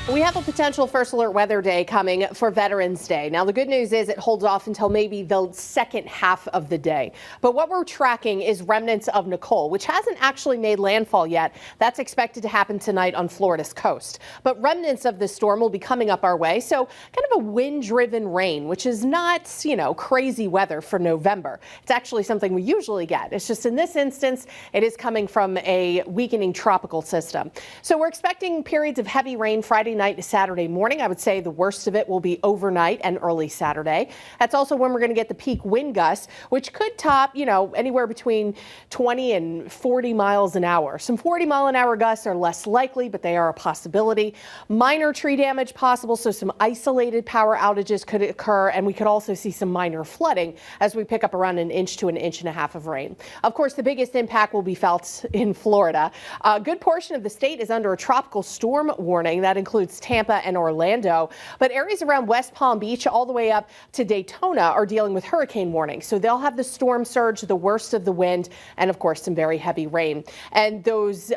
We have a potential first alert weather day coming for Veterans Day. Now, the good news is it holds off until maybe the second half of the day. But what we're tracking is remnants of Nicole, which hasn't actually made landfall yet. That's expected to happen tonight on Florida's coast. But remnants of this storm will be coming up our way. So kind of a wind-driven rain, which is not, crazy weather for November. It's actually something we usually get. It's just in this instance, it is coming from a weakening tropical system. So we're expecting periods of heavy rain Friday night to Saturday morning. I would say the worst of it will be overnight and early Saturday. That's also when we're going to get the peak wind gusts, which could top, anywhere between 20 and 40 miles an hour. Some 40-mile-an-hour gusts are less likely, but they are a possibility. Minor tree damage possible, so some isolated power outages could occur, and we could also see some minor flooding as we pick up around an inch to an inch and a half of rain. Of course, the biggest impact will be felt in Florida. A good portion of the state is under a tropical storm warning that includes Tampa and Orlando, but areas around West Palm Beach all the way up to Daytona are dealing with hurricane warnings. So they'll have the storm surge, the worst of the wind, and of course some very heavy rain. And those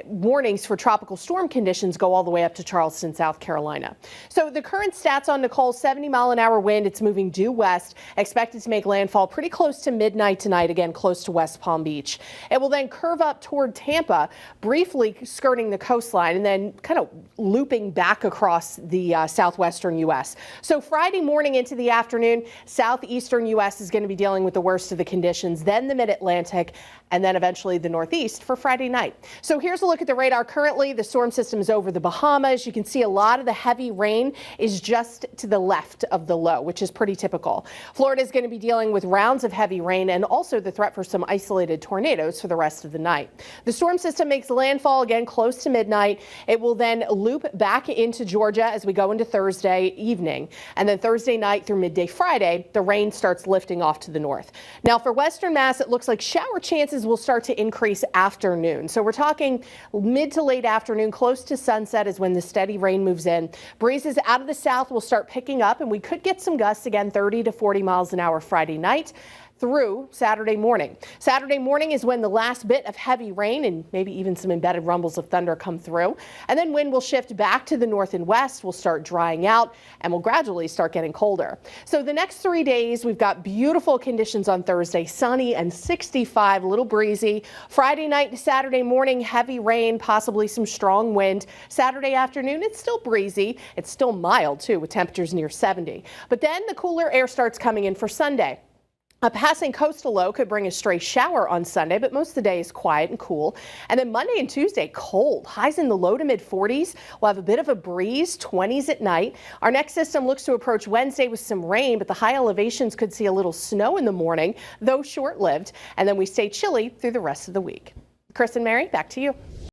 warnings for tropical storm conditions go all the way up to Charleston, South Carolina. So the current stats on Nicole: 70-mile-an-hour wind. It's moving due west, expected to make landfall pretty close to midnight tonight, again close to West Palm Beach. It will then curve up toward Tampa, briefly skirting the coastline and then kind of looping back across the southwestern U.S. So Friday morning into the afternoon, southeastern U.S. is going to be dealing with the worst of the conditions, then the mid-Atlantic, and then eventually the Northeast for Friday night. So here's a look at the radar. Currently, the storm system is over the Bahamas. You can see a lot of the heavy rain is just to the left of the low, which is pretty typical. Florida is going to be dealing with rounds of heavy rain and also the threat for some isolated tornadoes for the rest of the night. The storm system makes landfall again close to midnight. It will then loop back into Georgia as we go into Thursday evening. And then Thursday night through midday Friday, the rain starts lifting off to the north. Now for Western Mass, it looks like shower chances will start to increase afternoon. So we're talking mid to late afternoon, close to sunset is when the steady rain moves in. Breezes out of the south will start picking up, and we could get some gusts again, 30 to 40 miles an hour Friday night through Saturday morning. Saturday morning is when the last bit of heavy rain and maybe even some embedded rumbles of thunder come through. And then wind will shift back to the north and west, will start drying out, and will gradually start getting colder. So the next 3 days, we've got beautiful conditions on Thursday, sunny and 65, a little breezy. Friday night to Saturday morning, heavy rain, possibly some strong wind. Saturday afternoon, it's still breezy. It's still mild too, with temperatures near 70. But then the cooler air starts coming in for Sunday. A passing coastal low could bring a stray shower on Sunday, but most of the day is quiet and cool. And then Monday and Tuesday, cold. Highs in the low to mid 40s. We'll have a bit of a breeze, 20s at night. Our next system looks to approach Wednesday with some rain, but the high elevations could see a little snow in the morning, though short-lived. And then we stay chilly through the rest of the week. Chris and Mary, back to you.